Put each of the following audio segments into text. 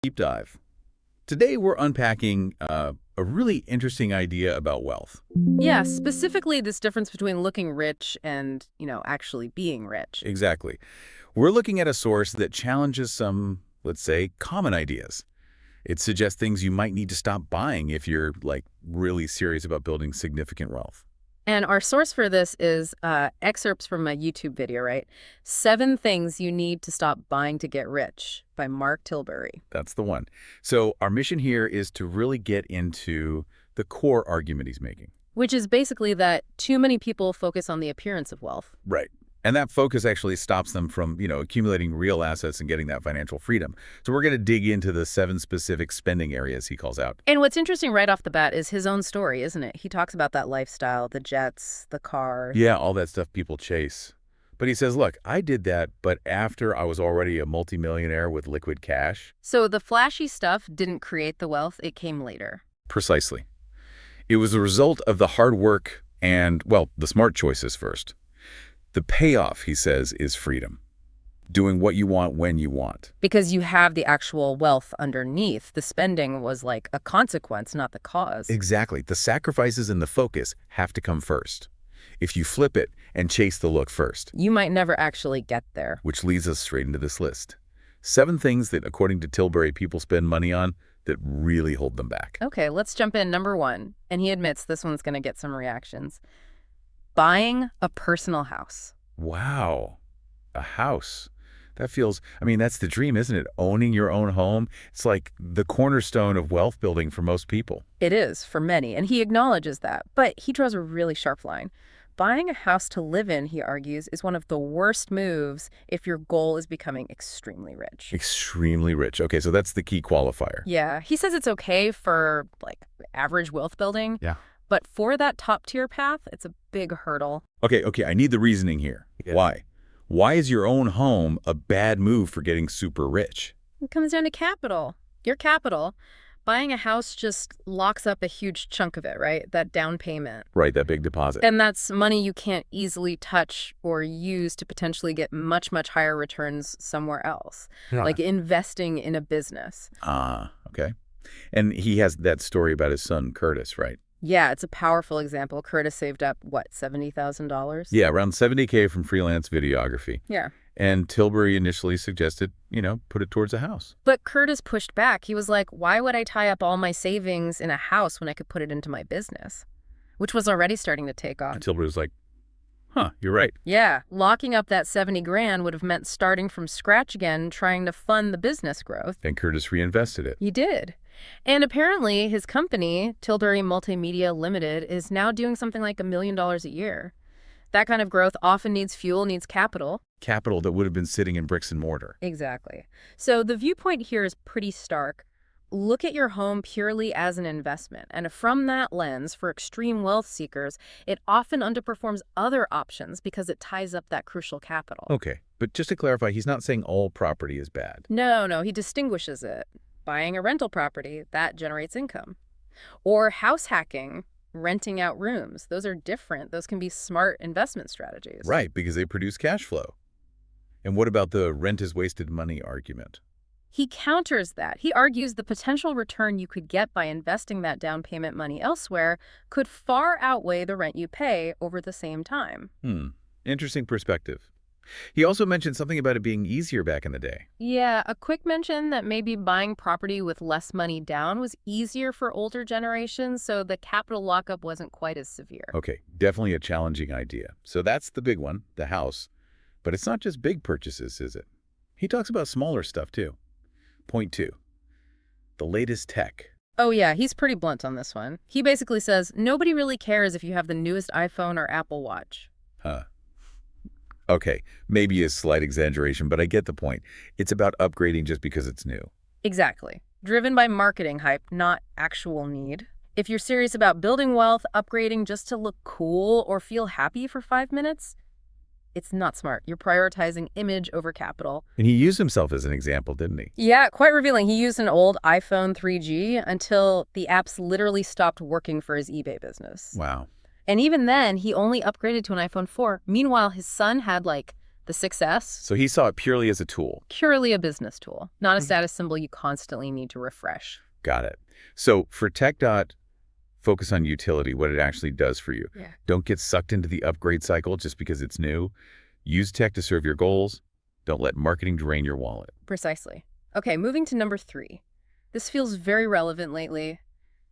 Deep dive. Today we're unpacking a really interesting idea about wealth. Yeah, specifically this difference between looking rich and, actually being rich. Exactly. We're looking at a source that challenges some, let's say, common ideas. It suggests things you might need to stop buying if you're, like, really serious about building significant wealth. And our source for this is excerpts from a YouTube video, right? 7 Things You Need to Stop Buying to Get Rich by Mark Tilbury. That's the one. So our mission here is to really get into the core argument he's making. Which is basically that too many people focus on the appearance of wealth. Right. And that focus actually stops them from, accumulating real assets and getting that financial freedom. So we're going to dig into the 7 specific spending areas he calls out. And what's interesting right off the bat is his own story, isn't it? He talks about that lifestyle, the jets, the car. Yeah, all that stuff people chase. But he says, look, I did that, but after I was already a multimillionaire with liquid cash. So the flashy stuff didn't create the wealth, it came later. Precisely. It was a result of the hard work and, well, the smart choices first. The payoff, he says, is freedom. Doing what you want when you want. Because you have the actual wealth underneath. The spending was like a consequence, not the cause. Exactly. The sacrifices and the focus have to come first. If you flip it and chase the look first. You might never actually get there. Which leads us straight into this list. 7 things that, according to Tilbury, people spend money on that really hold them back. Okay, let's jump in. Number 1, and he admits this one's going to get some reactions. Buying a personal house. Wow. A house. That feels, that's the dream, isn't it? Owning your own home. It's like the cornerstone of wealth building for most people. It is for many, and he acknowledges that. But he draws a really sharp line. Buying a house to live in, he argues, is one of the worst moves if your goal is becoming extremely rich. Extremely rich. Okay, so that's the key qualifier. Yeah, he says it's okay for, like, average wealth building. Yeah. But for that top-tier path, it's a big hurdle. Okay, I need the reasoning here. Yeah. Why? Why is your own home a bad move for getting super rich? It comes down to capital. Your capital. Buying a house just locks up a huge chunk of it, right? That down payment. Right, that big deposit. And that's money you can't easily touch or use to potentially get much, much higher returns somewhere else. Yeah. Like investing in a business. Okay. And he has that story about his son, Curtis, right? Yeah, it's a powerful example. Curtis saved up, what, $70,000? Yeah, around $70K from freelance videography. Yeah. And Tilbury initially suggested, put it towards a house. But Curtis pushed back. He was like, why would I tie up all my savings in a house when I could put it into my business? Which was already starting to take off. And Tilbury was like, you're right. Yeah, locking up that 70 grand would have meant starting from scratch again, trying to fund the business growth. And Curtis reinvested it. He did. And apparently his company, Tilbury Multimedia Limited, is now doing something like $1 million a year. That kind of growth often needs fuel, needs capital. Capital that would have been sitting in bricks and mortar. Exactly. So the viewpoint here is pretty stark. Look at your home purely as an investment. And from that lens, for extreme wealth seekers, it often underperforms other options because it ties up that crucial capital. Okay, but just to clarify, he's not saying all property is bad. No, he distinguishes it. Buying a rental property, that generates income. Or house hacking, renting out rooms. Those are different. Those can be smart investment strategies. Right, because they produce cash flow. And what about the rent is wasted money argument? He counters that. He argues the potential return you could get by investing that down payment money elsewhere could far outweigh the rent you pay over the same time. Interesting perspective. He also mentioned something about it being easier back in the day. Yeah, a quick mention that maybe buying property with less money down was easier for older generations, so the capital lockup wasn't quite as severe. Okay, definitely a challenging idea. So that's the big one, the house. But it's not just big purchases, is it? He talks about smaller stuff, too. Point 2, the latest tech. Oh yeah, he's pretty blunt on this one. He basically says, nobody really cares if you have the newest iPhone or Apple Watch. Okay, maybe a slight exaggeration, but I get the point. It's about upgrading just because it's new. Exactly. Driven by marketing hype, not actual need. If you're serious about building wealth, upgrading just to look cool or feel happy for 5 minutes, it's not smart. You're prioritizing image over capital. And he used himself as an example, didn't he? Yeah, quite revealing. He used an old iPhone 3G until the apps literally stopped working for his eBay business. Wow. And even then, he only upgraded to an iPhone 4. Meanwhile, his son had, like, the success, So he saw it purely as a tool. purely a business tool, not a status symbol you constantly need to refresh. Got it. So for Tech Dot, focus on utility, what it actually does for you. Yeah. Don't get sucked into the upgrade cycle just because it's new. Use tech to serve your goals. Don't let marketing drain your wallet. Precisely. Okay, moving to number 3. This feels very relevant lately.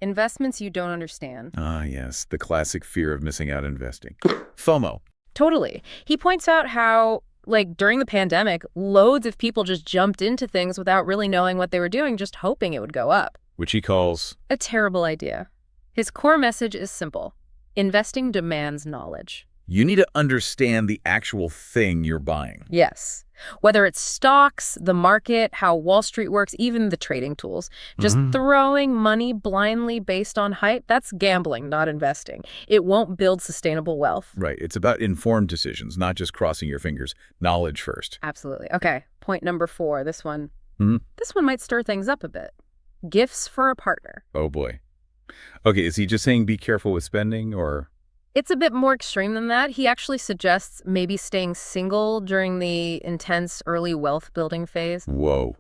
Investments you don't understand. Ah, yes, the classic fear of missing out investing. FOMO. Totally. He points out how, like, during the pandemic, loads of people just jumped into things without really knowing what they were doing, just hoping it would go up. Which he calls, A terrible idea. His core message is simple. Investing demands knowledge. you need to understand the actual thing you're buying. Yes. Whether it's stocks, the market, how Wall Street works, even the trading tools. Just throwing money blindly based on hype, that's gambling, not investing. It won't build sustainable wealth. Right. It's about informed decisions, not just crossing your fingers. Knowledge first. Absolutely. Okay, point number 4, this one. Hmm? This one might stir things up a bit. Gifts for a partner. Oh, boy. Okay, is he just saying be careful with spending, or? It's a bit more extreme than that. He actually suggests maybe staying single during the intense early wealth building phase. Whoa.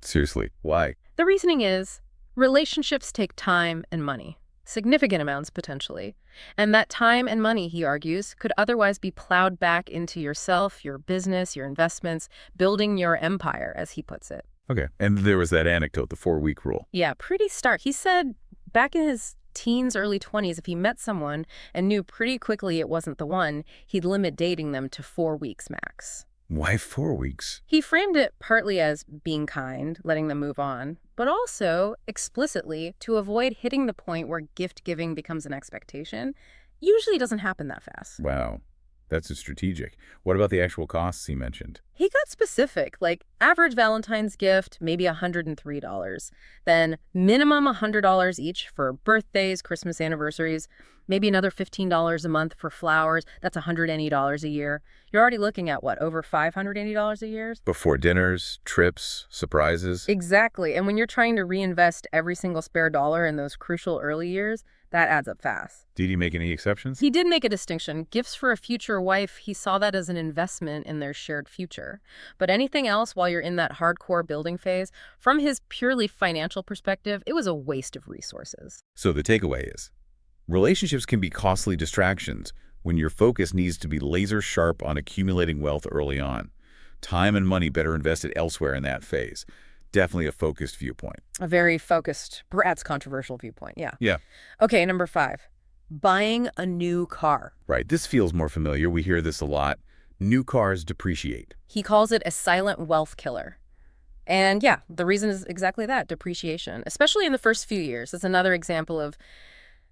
Seriously, why? The reasoning is relationships take time and money, significant amounts potentially. And that time and money, he argues, could otherwise be plowed back into yourself, your business, your investments, building your empire, as he puts it. Okay, and there was that anecdote, the 4-week rule. Yeah, pretty stark. He said back in his teens, early 20s, if he met someone and knew pretty quickly it wasn't the one, he'd limit dating them to 4 weeks max. Why 4 weeks? He framed it partly as being kind, letting them move on, but also explicitly to avoid hitting the point where gift giving becomes an expectation. Usually doesn't happen that fast. Wow, that's strategic. What about the actual costs he mentioned? He got specific, like average Valentine's gift, maybe $103. Then minimum $100 each for birthdays, Christmas anniversaries, maybe another $15 a month for flowers. That's $180 a year. You're already looking at, what, over $580 a year? Before dinners, trips, surprises? Exactly. And when you're trying to reinvest every single spare dollar in those crucial early years, that adds up fast. Did he make any exceptions? He did make a distinction. Gifts for a future wife, he saw that as an investment in their shared future. But anything else while you're in that hardcore building phase, from his purely financial perspective, it was a waste of resources. So the takeaway is, relationships can be costly distractions when your focus needs to be laser sharp on accumulating wealth early on. Time and money better invested elsewhere in that phase. Definitely a focused viewpoint. A very focused, perhaps controversial viewpoint, yeah. Yeah. Okay, number 5. Buying a new car. Right. This feels more familiar. We hear this a lot. New cars depreciate. He calls it a silent wealth killer. And yeah, the reason is exactly that, depreciation, especially in the first few years. It's another example of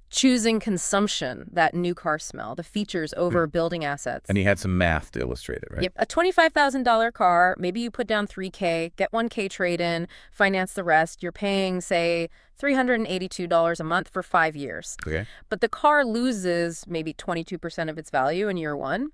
choosing consumption, that new car smell, the features over building assets. And he had some math to illustrate it, right? Yep, a $25,000 car, maybe you put down $3K, get $1K trade-in, finance the rest. You're paying, say, $382 a month for 5 years. Okay. But the car loses maybe 22% of its value in year 1,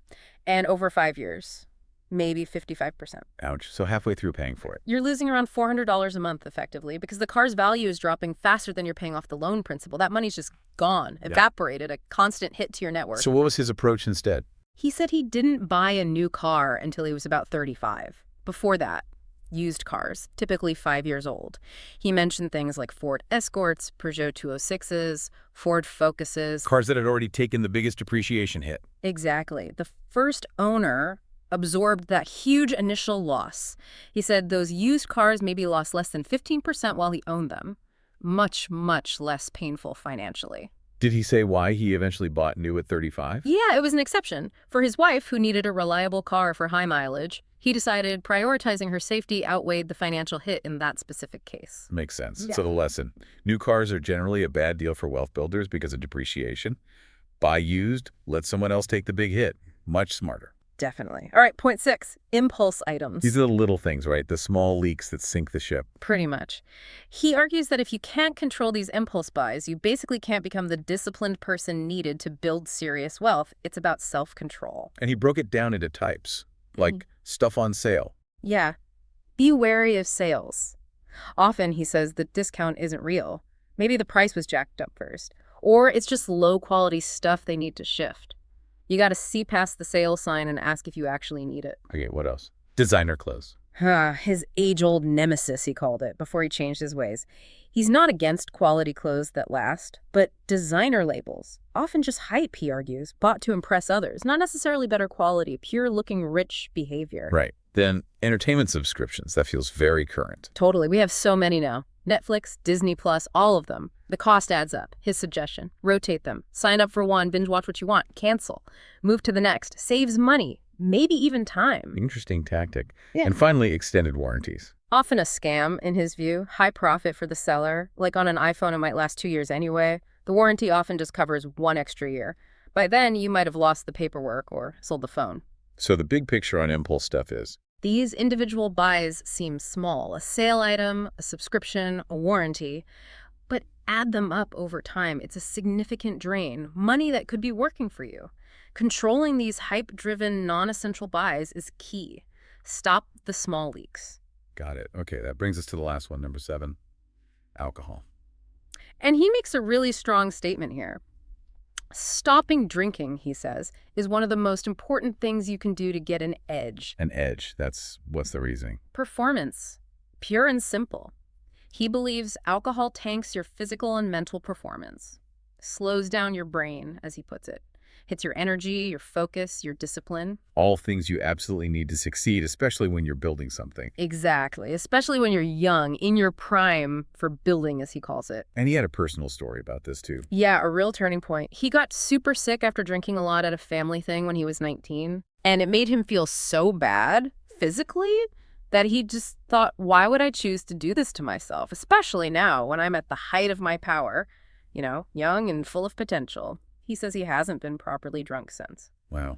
and over 5 years, maybe 55%. Ouch. So halfway through paying for it. You're losing around $400 a month, effectively, because the car's value is dropping faster than you're paying off the loan principal. That money's just gone, evaporated, a constant hit to your net worth. So what was his approach instead? He said he didn't buy a new car until he was about 35. Before that, used cars, typically 5 years old. He mentioned things like Ford Escorts, Peugeot 206s, Ford Focuses. Cars that had already taken the biggest depreciation hit. Exactly. The first owner absorbed that huge initial loss. He said those used cars maybe lost less than 15% while he owned them. Much, much less painful financially. Did he say why he eventually bought new at 35? Yeah, it was an exception. For his wife, who needed a reliable car for high mileage, he decided prioritizing her safety outweighed the financial hit in that specific case. Makes sense. Yeah. So the lesson, new cars are generally a bad deal for wealth builders because of depreciation. Buy used, let someone else take the big hit. Much smarter. Definitely. All right, point 6, impulse items. These are the little things, right? The small leaks that sink the ship. Pretty much. He argues that if you can't control these impulse buys, you basically can't become the disciplined person needed to build serious wealth. It's about self-control. And he broke it down into types, like stuff on sale. Yeah. Be wary of sales. Often, he says, the discount isn't real. Maybe the price was jacked up first. Or it's just low-quality stuff they need to shift. You got to see past the sale sign and ask if you actually need it. Okay, what else? Designer clothes. His age-old nemesis, he called it, before he changed his ways. He's not against quality clothes that last, but designer labels, often just hype, he argues, bought to impress others, not necessarily better quality, pure-looking rich behavior. Right. Then entertainment subscriptions. That feels very current. Totally. We have so many now. Netflix, Disney Plus, all of them. The cost adds up. His suggestion: rotate them. Sign up for one, binge watch what you want, cancel. Move to the next. Saves money, maybe even time. Interesting tactic. Yeah. And finally, extended warranties. Often a scam, in his view. High profit for the seller. Like on an iPhone, it might last 2 years anyway. The warranty often just covers 1 extra year. By then, you might have lost the paperwork or sold the phone. So the big picture on impulse stuff is, These individual buys seem small. A sale item, a subscription, a warranty. But add them up over time. It's a significant drain. Money that could be working for you. Controlling these hype-driven, non-essential buys is key. Stop the small leaks. got it. Okay, that brings us to the last one, number 7, alcohol. And he makes a really strong statement here. Stopping drinking, he says, is one of the most important things you can do to get an edge. An edge. What's the reasoning? Performance. Pure and simple. He believes alcohol tanks your physical and mental performance. Slows down your brain, as he puts it. Hits your energy, your focus, your discipline. All things you absolutely need to succeed, especially when you're building something. Exactly. Especially when you're young, in your prime for building, as he calls it. And he had a personal story about this, too. Yeah, a real turning point. He got super sick after drinking a lot at a family thing when he was 19. And it made him feel so bad, physically, that he just thought, why would I choose to do this to myself? Especially now, when I'm at the height of my power. Young and full of potential. He says he hasn't been properly drunk since. Wow.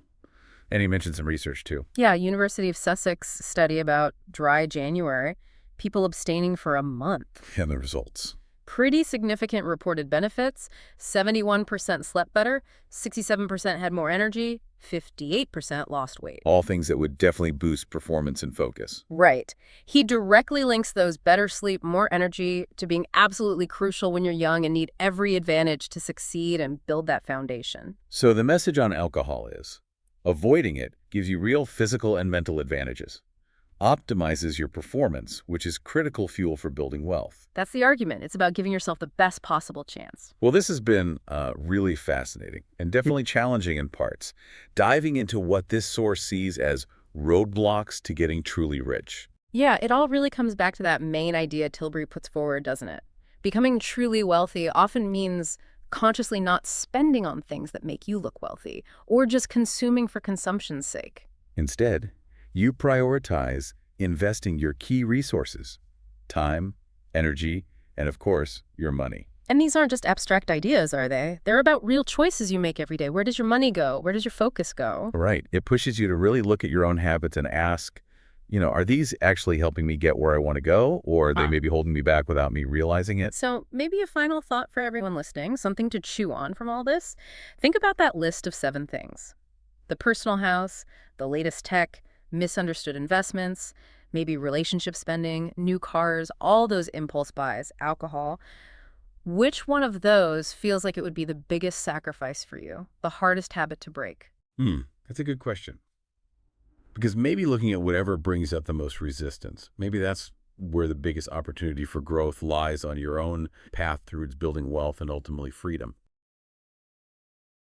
And he mentioned some research, too. Yeah, University of Sussex study about dry January, people abstaining for a month. And the results. Pretty significant reported benefits. 71% slept better, 67% had more energy, 58% lost weight. All things that would definitely boost performance and focus. Right. He directly links those better sleep, more energy to being absolutely crucial when you're young and need every advantage to succeed and build that foundation. So the message on alcohol is, avoiding it gives you real physical and mental advantages. Optimizes your performance, which is critical fuel for building wealth. That's the argument. It's about giving yourself the best possible chance. Well, this has been really fascinating and definitely challenging in parts, diving into what this source sees as roadblocks to getting truly rich. Yeah, it all really comes back to that main idea Tilbury puts forward, doesn't it? Becoming truly wealthy often means consciously not spending on things that make you look wealthy, or just consuming for consumption's sake. Instead, you prioritize investing your key resources, time, energy, and of course, your money. And these aren't just abstract ideas, are they? They're about real choices you make every day. Where does your money go? Where does your focus go? Right. It pushes you to really look at your own habits and ask, are these actually helping me get where I want to go, or are they maybe holding me back without me realizing it? So maybe a final thought for everyone listening, something to chew on from all this. Think about that list of 7 things. The personal house, the latest tech, misunderstood investments, maybe relationship spending, new cars, all those impulse buys, alcohol. Which one of those feels like it would be the biggest sacrifice for you, the hardest habit to break? That's a good question. Because maybe looking at whatever brings up the most resistance, maybe that's where the biggest opportunity for growth lies on your own path towards building wealth and ultimately freedom.